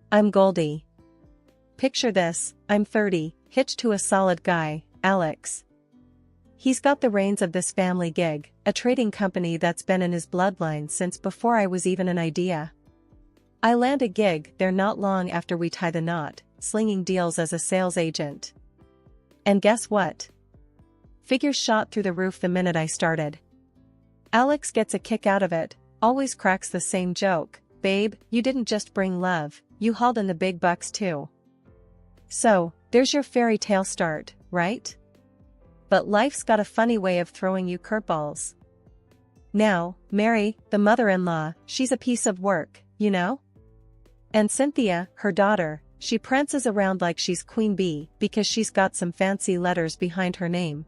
I'm Goldie. Picture this, I'm 30, hitched to a solid guy, Alex. He's got the reins of this family gig, a trading company that's been in his bloodline since before I was even an idea. I land a gig there not long after we tie the knot, slinging deals as a sales agent. And guess what? Figures shot through the roof the minute I started. Alex gets a kick out of it, always cracks the same joke, babe, you didn't just bring love, you hauled in the big bucks too. So, there's your fairy tale start, right? But life's got a funny way of throwing you curveballs. Now, Mary, the mother-in-law, she's a piece of work, you know? And Cynthia, her daughter, she prances around like she's queen bee because she's got some fancy letters behind her name.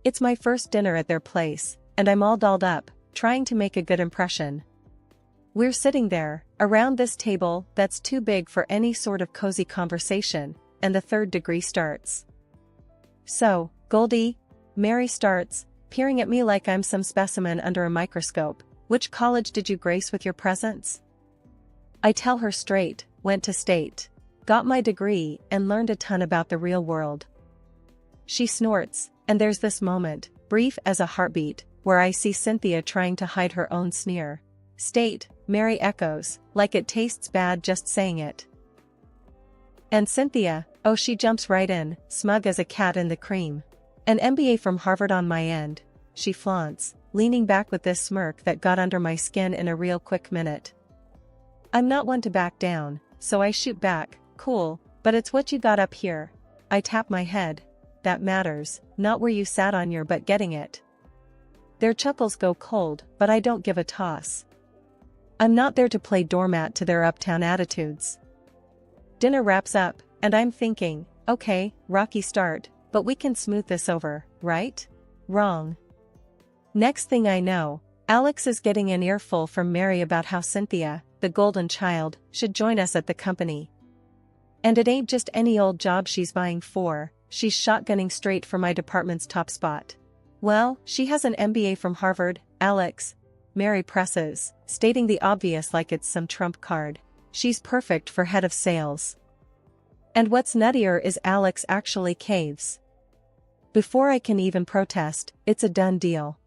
It's my first dinner at their place, and I'm all dolled up, trying to make a good impression. We're sitting there, around this table that's too big for any sort of cozy conversation, and the third degree starts. So, Goldie, Mary starts, peering at me like I'm some specimen under a microscope. Which college did you grace with your presence? I tell her straight, went to state. Got my degree and learned a ton about the real world. She snorts, and there's this moment, brief as a heartbeat, where I see Cynthia trying to hide her own sneer. State, Mary echoes, like it tastes bad just saying it. And Cynthia, oh, she jumps right in, smug as a cat in the cream. An MBA from Harvard on my end, she flaunts, leaning back with this smirk that got under my skin in a real quick minute. I'm not one to back down, so I shoot back, cool, but it's what you got up here. I tap my head. That matters, not where you sat on your butt getting it. Their chuckles go cold, but I don't give a toss. I'm not there to play doormat to their uptown attitudes. Dinner wraps up, and I'm thinking, okay, rocky start, but we can smooth this over, right? Wrong. Next thing I know, Alex is getting an earful from Mary about how Cynthia, the golden child, should join us at the company. And it ain't just any old job she's vying for, she's shotgunning straight for my department's top spot. Well, she has an MBA from Harvard, Alex. Mary presses, stating the obvious like it's some trump card. She's perfect for head of sales. And what's nuttier is Alex actually caves. Before I can even protest, it's a done deal.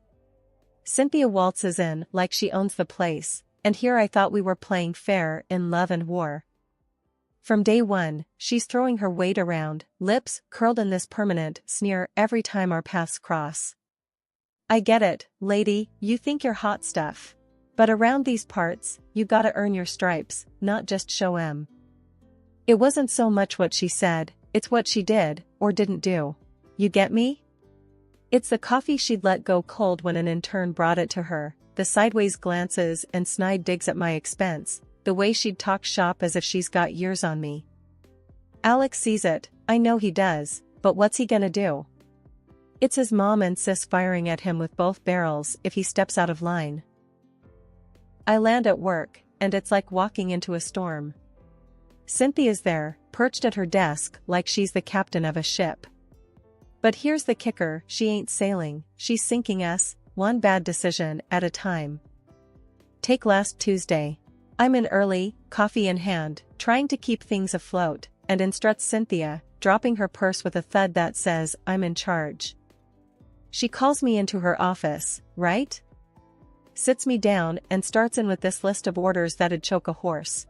Cynthia waltzes in like she owns the place, and here I thought we were playing fair in love and war. From day one, she's throwing her weight around, lips curled in this permanent sneer every time our paths cross. I get it, lady, you think you're hot stuff. But around these parts, you gotta earn your stripes, not just show 'em. It wasn't so much what she said, it's what she did, or didn't do. You get me? It's the coffee she'd let go cold when an intern brought it to her, the sideways glances and snide digs at my expense, the way she'd talk shop as if she's got years on me. Alex sees it, I know he does, but what's he gonna do? It's his mom and sis firing at him with both barrels if he steps out of line. I land at work, and it's like walking into a storm. Cynthia's there, perched at her desk like she's the captain of a ship. But here's the kicker, she ain't sailing, she's sinking us, one bad decision at a time. Take last Tuesday. I'm in early, coffee in hand, trying to keep things afloat, and in struts Cynthia, dropping her purse with a thud that says, I'm in charge. She calls me into her office, right? Sits me down and starts in with this list of orders that'd choke a horse.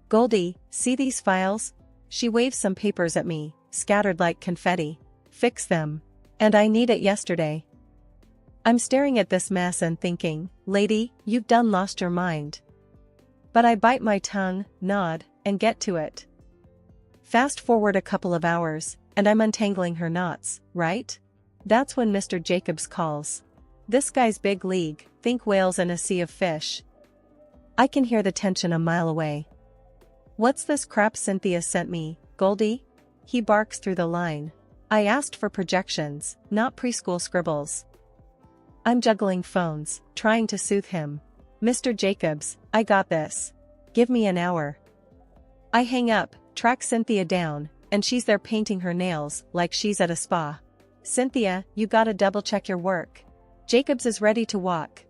Goldie, see these files? She waves some papers at me, scattered like confetti. Fix them. And I need it yesterday. I'm staring at this mess and thinking, lady, you've done lost your mind. But I bite my tongue, nod, and get to it. Fast forward a couple of hours, and I'm untangling her knots, right? That's when Mr. Jacobs calls. This guy's big league, think whales in a sea of fish. I can hear the tension a mile away. What's this crap Cynthia sent me, Goldie? He barks through the line. I asked for projections, not preschool scribbles. I'm juggling phones, trying to soothe him. Mr. Jacobs, I got this. Give me an hour. I hang up, track Cynthia down, and she's there painting her nails like she's at a spa. Cynthia, you gotta double check your work. Jacobs is ready to walk.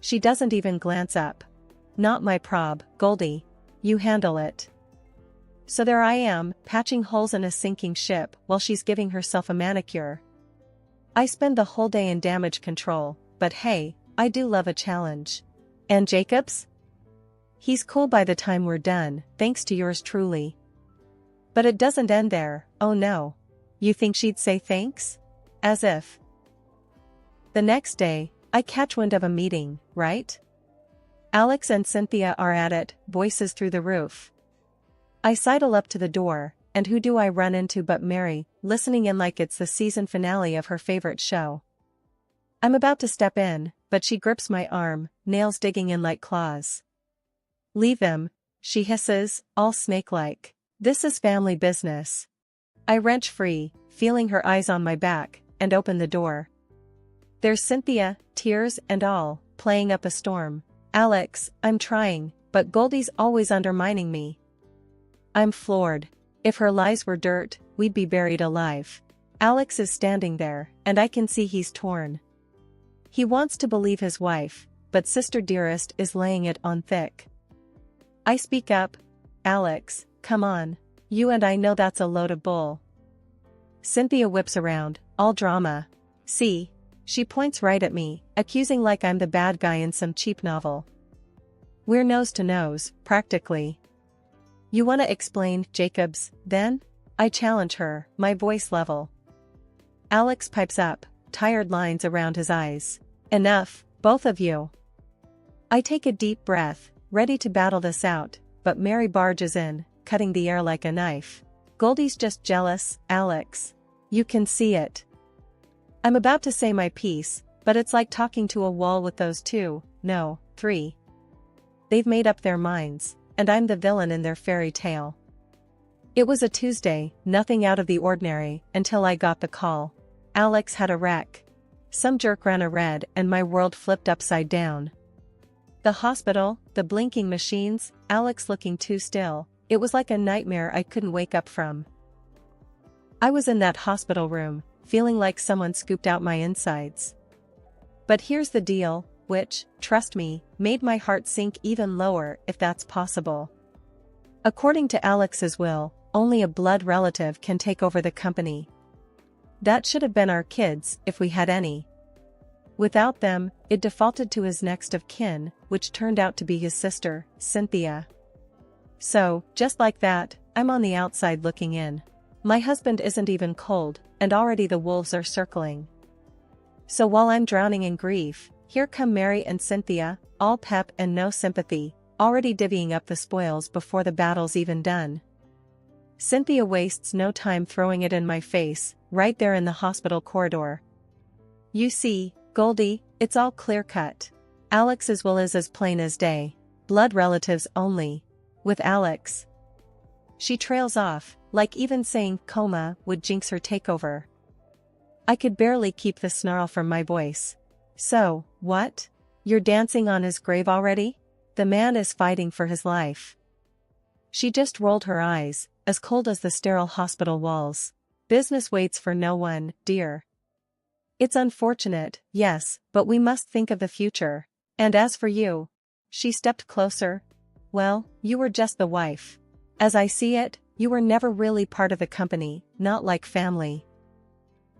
She doesn't even glance up. Not my prob, Goldie. You handle it. So there I am, patching holes in a sinking ship while she's giving herself a manicure. I spend the whole day in damage control, but hey, I do love a challenge. And Jacobs? He's cool by the time we're done, thanks to yours truly. But it doesn't end there, oh no. You think she'd say thanks? As if. The next day, I catch wind of a meeting, right? Alex and Cynthia are at it, voices through the roof. I sidle up to the door, and who do I run into but Mary, listening in like it's the season finale of her favorite show. I'm about to step in, but she grips my arm, nails digging in like claws. Leave him, she hisses, all snake-like. This is family business. I wrench free, feeling her eyes on my back, and open the door. There's Cynthia, tears and all, playing up a storm. Alex, I'm trying, but Goldie's always undermining me. I'm floored. If her lies were dirt, we'd be buried alive. Alex is standing there, and I can see he's torn. He wants to believe his wife, but Sister Dearest is laying it on thick. I speak up. Alex, come on. You and I know that's a load of bull. Cynthia whips around, all drama. See? She points right at me, accusing like I'm the bad guy in some cheap novel. We're nose to nose, practically. You wanna explain, Jacobs, then? I challenge her, my voice level. Alex pipes up, tired lines around his eyes. Enough, both of you. I take a deep breath, ready to battle this out, but Mary barges in, cutting the air like a knife. Goldie's just jealous, Alex. You can see it. I'm about to say my piece, but it's like talking to a wall with those two, no, three. They've made up their minds, and I'm the villain in their fairy tale. It was a Tuesday, nothing out of the ordinary, until I got the call. Alex had a wreck. Some jerk ran a red and my world flipped upside down. The hospital, the blinking machines, Alex looking too still, it was like a nightmare I couldn't wake up from. I was in that hospital room, feeling like someone scooped out my insides. But here's the deal, which, trust me, made my heart sink even lower if that's possible. According to Alex's will, only a blood relative can take over the company. That should have been our kids, if we had any. Without them, it defaulted to his next of kin, which turned out to be his sister, Cynthia. So, just like that, I'm on the outside looking in. My husband isn't even cold, and already the wolves are circling. So while I'm drowning in grief, here come Mary and Cynthia, all pep and no sympathy, already divvying up the spoils before the battle's even done. Cynthia wastes no time throwing it in my face, right there in the hospital corridor. You see, Goldie, it's all clear-cut. Alex's will is as plain as day. Blood relatives only. With Alex. She trails off, like even saying coma would jinx her takeover. I could barely keep the snarl from my voice. So, what? You're dancing on his grave already? The man is fighting for his life. She just rolled her eyes, as cold as the sterile hospital walls. Business waits for no one, dear. It's unfortunate, yes, but we must think of the future. And as for you, she stepped closer. Well, you were just the wife. As I see it, you were never really part of the company, not like family.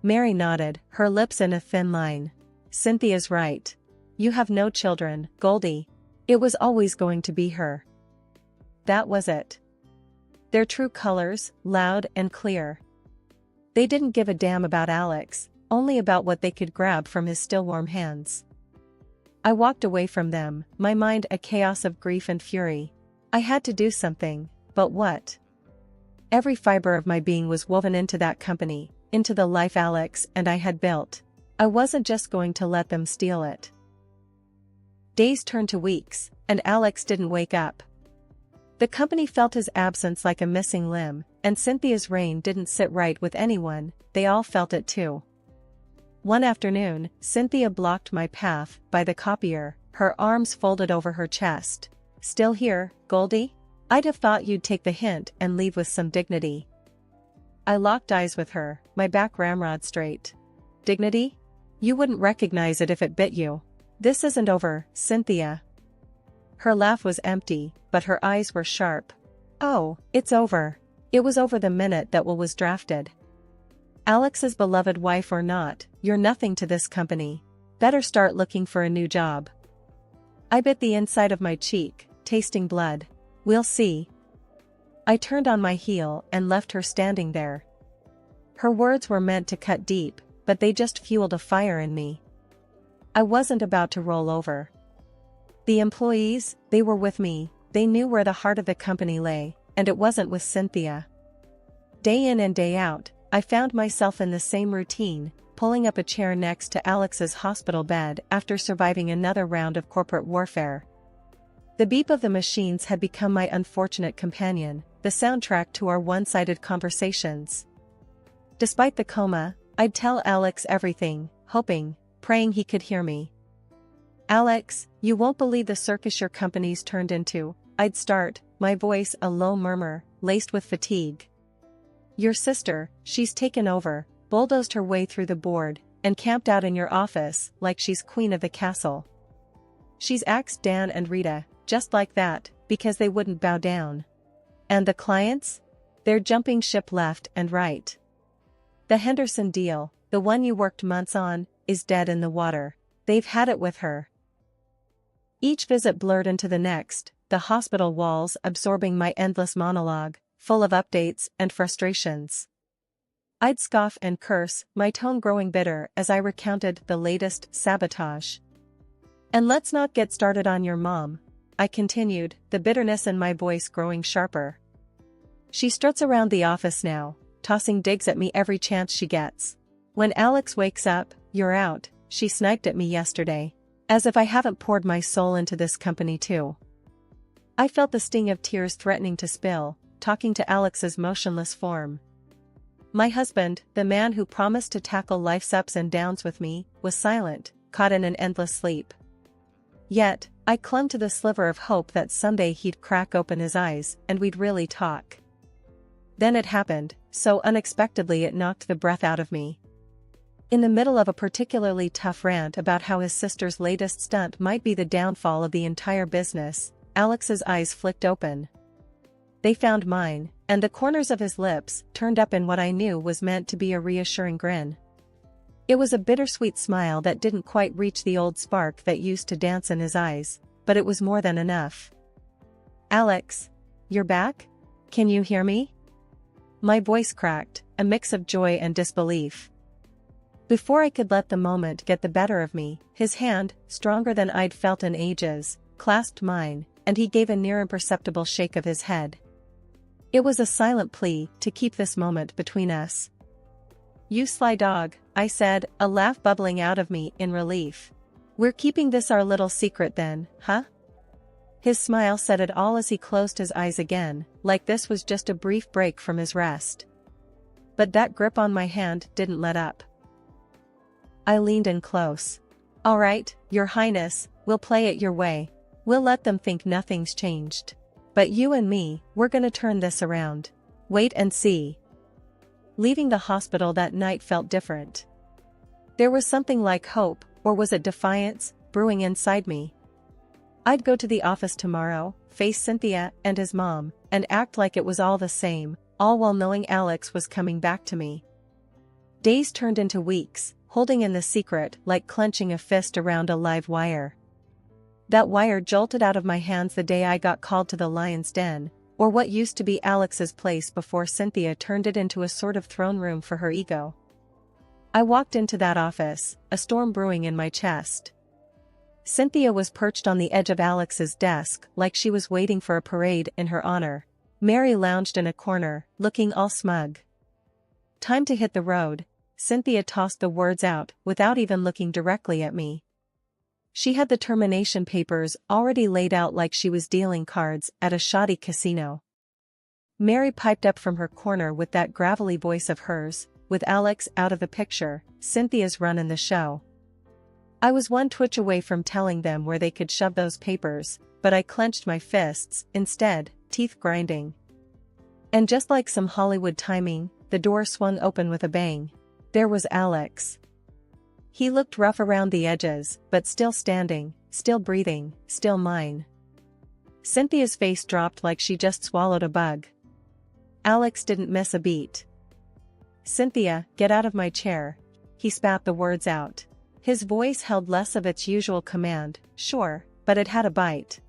Mary nodded, her lips in a thin line. Cynthia's right. You have no children, Goldie. It was always going to be her. That was it. Their true colors, loud and clear. They didn't give a damn about Alex, only about what they could grab from his still warm hands. I walked away from them, my mind a chaos of grief and fury. I had to do something, but what? Every fiber of my being was woven into that company, into the life Alex and I had built. I wasn't just going to let them steal it. Days turned to weeks, and Alex didn't wake up. The company felt his absence like a missing limb, and Cynthia's reign didn't sit right with anyone, they all felt it too. One afternoon, Cynthia blocked my path by the copier, her arms folded over her chest. Still here, Goldie? I'd have thought you'd take the hint and leave with some dignity. I locked eyes with her, my back ramrod straight. Dignity? You wouldn't recognize it if it bit you. This isn't over, Cynthia. Her laugh was empty, but her eyes were sharp. "Oh, it's over." It was over the minute that will was drafted. "Alex's beloved wife or not, you're nothing to this company. Better start looking for a new job." I bit the inside of my cheek, tasting blood. "We'll see." I turned on my heel and left her standing there. Her words were meant to cut deep, but they just fueled a fire in me. I wasn't about to roll over. The employees, they were with me, they knew where the heart of the company lay, and it wasn't with Cynthia. Day in and day out, I found myself in the same routine, pulling up a chair next to Alex's hospital bed after surviving another round of corporate warfare. The beep of the machines had become my unfortunate companion, the soundtrack to our one-sided conversations. Despite the coma, I'd tell Alex everything, hoping, praying he could hear me. "Alex, you won't believe the circus your company's turned into," I'd start, my voice a low murmur, laced with fatigue. "Your sister, she's taken over, bulldozed her way through the board, and camped out in your office like she's queen of the castle. She's axed Dan and Rita, just like that, because they wouldn't bow down. And the clients? They're jumping ship left and right. The Henderson deal, the one you worked months on, is dead in the water. They've had it with her." Each visit blurred into the next, the hospital walls absorbing my endless monologue, full of updates and frustrations. I'd scoff and curse, my tone growing bitter as I recounted the latest sabotage. "And let's not get started on your mom," I continued, the bitterness in my voice growing sharper. "She struts around the office now, tossing digs at me every chance she gets. When Alex wakes up, you're out, she sniped at me yesterday. As if I haven't poured my soul into this company too." I felt the sting of tears threatening to spill, talking to Alex's motionless form. My husband, the man who promised to tackle life's ups and downs with me, was silent, caught in an endless sleep. Yet, I clung to the sliver of hope that someday he'd crack open his eyes and we'd really talk. Then it happened, so unexpectedly it knocked the breath out of me. In the middle of a particularly tough rant about how his sister's latest stunt might be the downfall of the entire business, Alex's eyes flicked open. They found mine, and the corners of his lips turned up in what I knew was meant to be a reassuring grin. It was a bittersweet smile that didn't quite reach the old spark that used to dance in his eyes, but it was more than enough. "Alex, you're back? Can you hear me?" My voice cracked, a mix of joy and disbelief. Before I could let the moment get the better of me, his hand, stronger than I'd felt in ages, clasped mine, and he gave a near imperceptible shake of his head. It was a silent plea to keep this moment between us. "You sly dog," I said, a laugh bubbling out of me in relief. "We're keeping this our little secret then, huh?" His smile said it all as he closed his eyes again, like this was just a brief break from his rest. But that grip on my hand didn't let up. I leaned in close. "All right, Your Highness, we'll play it your way. We'll let them think nothing's changed. But you and me, we're gonna turn this around. Wait and see." Leaving the hospital that night felt different. There was something like hope, or was it defiance, brewing inside me. I'd go to the office tomorrow, face Cynthia and his mom, and act like it was all the same, all while knowing Alex was coming back to me. Days turned into weeks, holding in the secret like clenching a fist around a live wire. That wire jolted out of my hands the day I got called to the lion's den, or what used to be Alex's place before Cynthia turned it into a sort of throne room for her ego. I walked into that office, a storm brewing in my chest. Cynthia was perched on the edge of Alex's desk like she was waiting for a parade in her honor. Mary lounged in a corner, looking all smug. "Time to hit the road," Cynthia tossed the words out without even looking directly at me. She had the termination papers already laid out like she was dealing cards at a shoddy casino. Mary piped up from her corner with that gravelly voice of hers, with Alex out of the picture, Cynthia's running the show. I was one twitch away from telling them where they could shove those papers, but I clenched my fists, instead, teeth grinding. And just like some Hollywood timing, the door swung open with a bang. There was Alex. He looked rough around the edges, but still standing, still breathing, still mine. Cynthia's face dropped like she just swallowed a bug. Alex didn't miss a beat. "Cynthia, get out of my chair." He spat the words out. His voice held less of its usual command, sure, but it had a bite.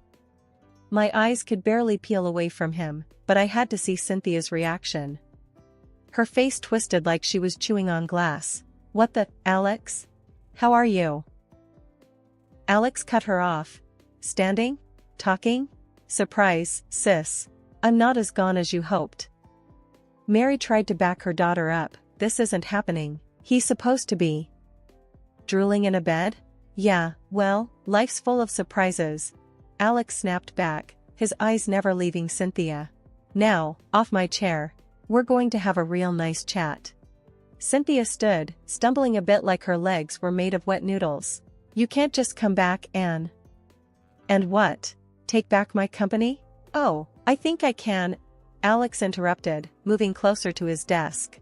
My eyes could barely peel away from him, but I had to see Cynthia's reaction. Her face twisted like she was chewing on glass. "What the, Alex? How are you?" Alex cut her off. "Standing? Talking? Surprise, sis. I'm not as gone as you hoped." Mary tried to back her daughter up. "This isn't happening. He's supposed to be drooling in a bed?" "Yeah, well, life's full of surprises." Alex snapped back, his eyes never leaving Cynthia. "Now, off my chair. We're going to have a real nice chat." Cynthia stood, stumbling a bit like her legs were made of wet noodles. "You can't just come back and what? Take back my company?" "Oh, I think I can," Alex interrupted, moving closer to his desk.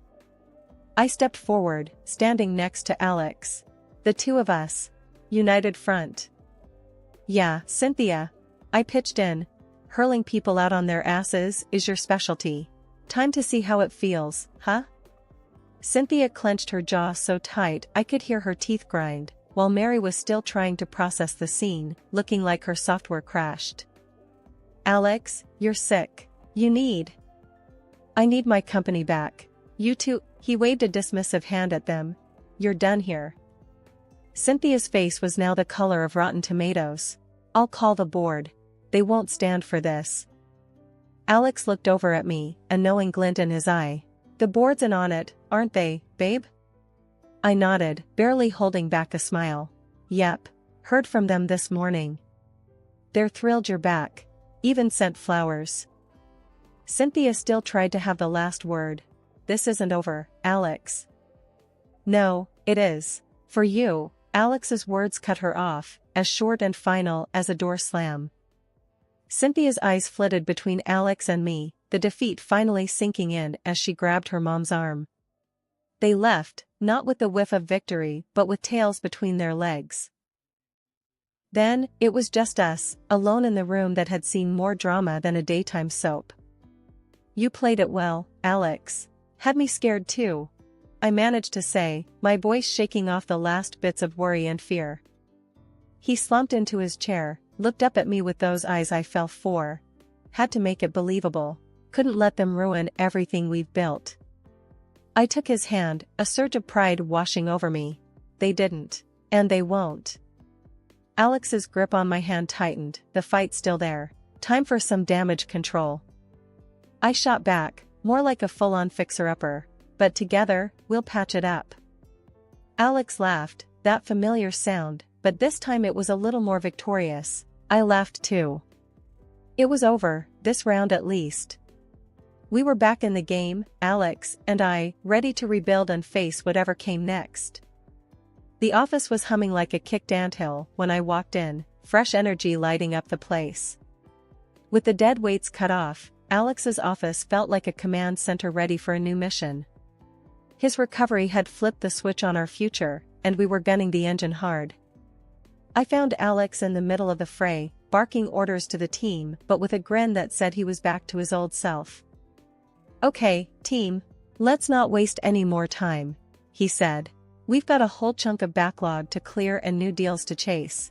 I stepped forward, standing next to Alex. "The two of us. United front." "Yeah, Cynthia." I pitched in. "Hurling people out on their asses is your specialty. Time to see how it feels, huh?" Cynthia clenched her jaw so tight I could hear her teeth grind, while Mary was still trying to process the scene, looking like her software crashed. "Alex, you're sick. I need my company back. You two," he waved a dismissive hand at them. "You're done here." Cynthia's face was now the color of rotten tomatoes. "I'll call the board. They won't stand for this." Alex looked over at me, a knowing glint in his eye. "The board's in on it, aren't they, babe?" I nodded, barely holding back a smile. "Yep. Heard from them this morning. They're thrilled you're back. Even sent flowers." Cynthia still tried to have the last word. "This isn't over, Alex." "No, it is. For you." Alex's words cut her off, as short and final as a door slam. Cynthia's eyes flitted between Alex and me, the defeat finally sinking in as she grabbed her mom's arm. They left, not with the whiff of victory but with tails between their legs. Then, it was just us, alone in the room that had seen more drama than a daytime soap. "You played it well, Alex. Had me scared too," I managed to say, my voice shaking off the last bits of worry and fear. He slumped into his chair, looked up at me with those eyes I fell for. Had to make it believable. Couldn't let them ruin everything we've built. I took his hand, a surge of pride washing over me. "They didn't. And they won't." Alex's grip on my hand tightened, the fight still there. "Time for some damage control." I shot back, more like a full-on fixer-upper. "But together, we'll patch it up." Alex laughed, that familiar sound, but this time it was a little more victorious. I laughed too. It was over, this round at least. We were back in the game, Alex and I, ready to rebuild and face whatever came next. The office was humming like a kicked anthill when I walked in, fresh energy lighting up the place. With the dead weights cut off, Alex's office felt like a command center ready for a new mission. His recovery had flipped the switch on our future, and we were gunning the engine hard. I found Alex in the middle of the fray, barking orders to the team but with a grin that said he was back to his old self. "Okay, team. Let's not waste any more time," he said. "We've got a whole chunk of backlog to clear and new deals to chase."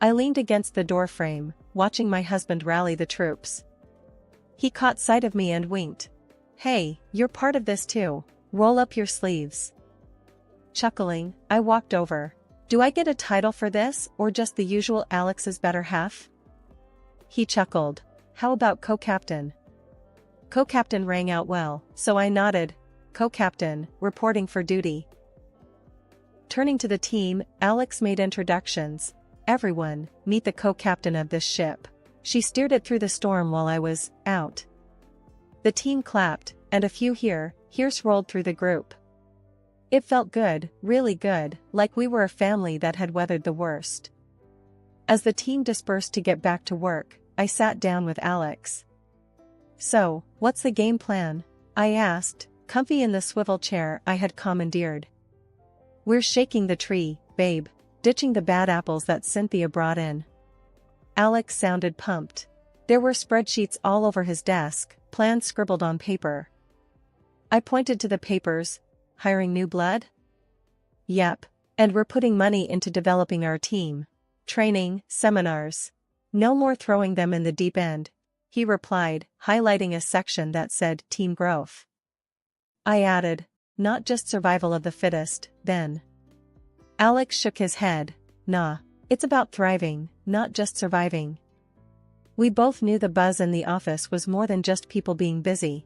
I leaned against the doorframe, watching my husband rally the troops. He caught sight of me and winked. "Hey, you're part of this too. Roll up your sleeves." Chuckling, I walked over. "Do I get a title for this or just the usual Alex's better half?" He chuckled. "How about co-captain?" Co-captain rang out well, so I nodded. "Co-captain, reporting for duty." Turning to the team, Alex made introductions. "Everyone, meet the co-captain of this ship. She steered it through the storm while I was out." The team clapped, and a few here's rolled through the group. It felt good, really good, like we were a family that had weathered the worst. As the team dispersed to get back to work, I sat down with Alex. "So, what's the game plan?" I asked, comfy in the swivel chair I had commandeered. "We're shaking the tree, babe. Ditching the bad apples that Cynthia brought in." Alex sounded pumped. There were spreadsheets all over his desk, plans scribbled on paper. I pointed to the papers. Hiring new blood? Yep. And we're putting money into developing our team. Training, seminars. No more throwing them in the deep end, he replied, highlighting a section that said team growth. I added, not just survival of the fittest, then. Alex shook his head. Nah, it's about thriving, not just surviving. We both knew the buzz in the office was more than just people being busy.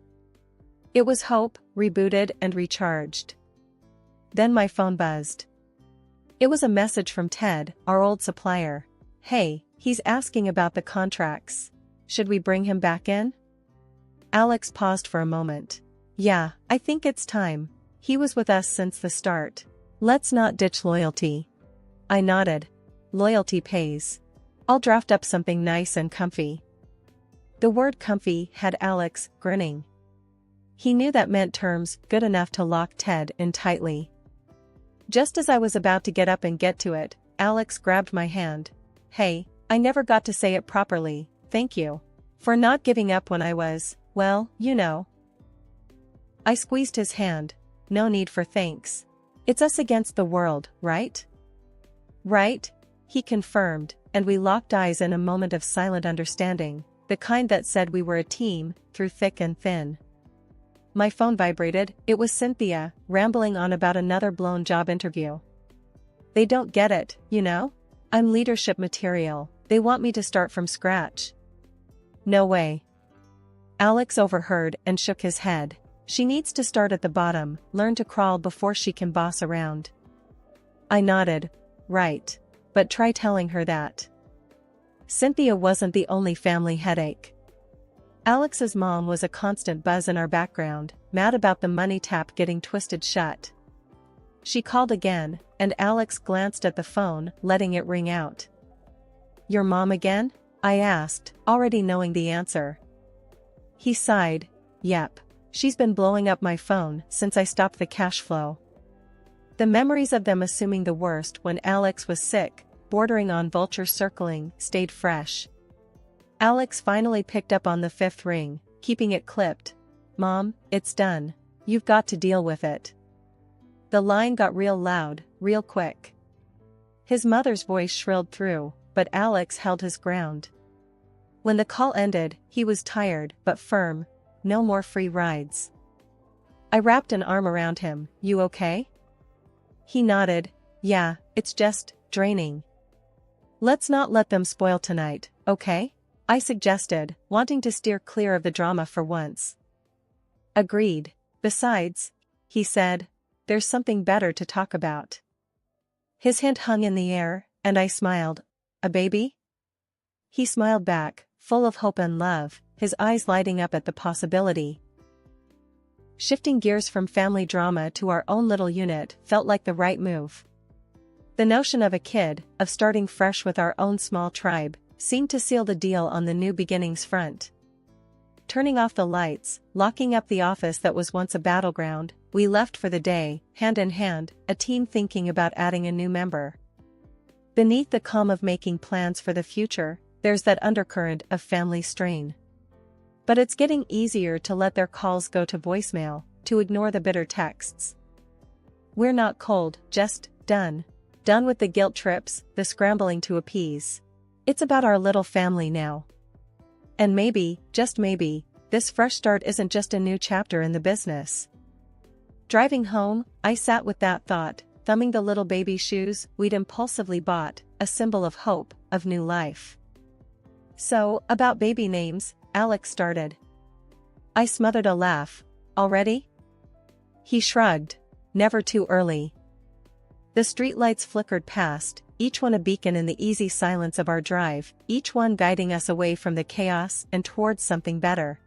It was hope, rebooted and recharged. Then my phone buzzed. It was a message from Ted, our old supplier. Hey, he's asking about the contracts. Should we bring him back in? Alex paused for a moment. Yeah, I think it's time. He was with us since the start. Let's not ditch loyalty. I nodded. Loyalty pays. I'll draft up something nice and comfy. The word comfy had Alex grinning. He knew that meant terms good enough to lock Ted in tightly. Just as I was about to get up and get to it, Alex grabbed my hand. Hey, I never got to say it properly, thank you. For not giving up when I was, well, you know. I squeezed his hand. No need for thanks. It's us against the world, right? Right? He confirmed, and we locked eyes in a moment of silent understanding, the kind that said we were a team, through thick and thin. My phone vibrated. It was Cynthia, rambling on about another blown job interview. They don't get it, you know? I'm leadership material, they want me to start from scratch. No way. Alex overheard and shook his head. She needs to start at the bottom, learn to crawl before she can boss around. I nodded. Right. But try telling her that. Cynthia wasn't the only family headache. Alex's mom was a constant buzz in our background, mad about the money tap getting twisted shut. She called again, and Alex glanced at the phone, letting it ring out. Your mom again? I asked, already knowing the answer. He sighed. Yep. She's been blowing up my phone since I stopped the cash flow. The memories of them assuming the worst when Alex was sick, bordering on vulture circling, stayed fresh. Alex finally picked up on the fifth ring, keeping it clipped. Mom, it's done. You've got to deal with it. The line got real loud, real quick. His mother's voice shrilled through, but Alex held his ground. When the call ended, he was tired but firm. No more free rides. I wrapped an arm around him. You okay? He nodded. Yeah, it's just draining. Let's not let them spoil tonight, okay? I suggested, wanting to steer clear of the drama for once. Agreed. Besides, he said, there's something better to talk about. His hint hung in the air, and I smiled. A baby? He smiled back, full of hope and love, his eyes lighting up at the possibility. Shifting gears from family drama to our own little unit felt like the right move. The notion of a kid, of starting fresh with our own small tribe, seemed to seal the deal on the new beginnings front. Turning off the lights, locking up the office that was once a battleground, we left for the day, hand in hand, a team thinking about adding a new member. Beneath the calm of making plans for the future, there's that undercurrent of family strain. But it's getting easier to let their calls go to voicemail, to ignore the bitter texts. We're not cold, just done. Done with the guilt trips, the scrambling to appease. It's about our little family now. And maybe, just maybe, this fresh start isn't just a new chapter in the business. Driving home, I sat with that thought, thumbing the little baby shoes we'd impulsively bought, a symbol of hope, of new life. So, about baby names, Alex started. I smothered a laugh. Already? He shrugged. Never too early. The streetlights flickered past, each one a beacon in the easy silence of our drive, each one guiding us away from the chaos and towards something better.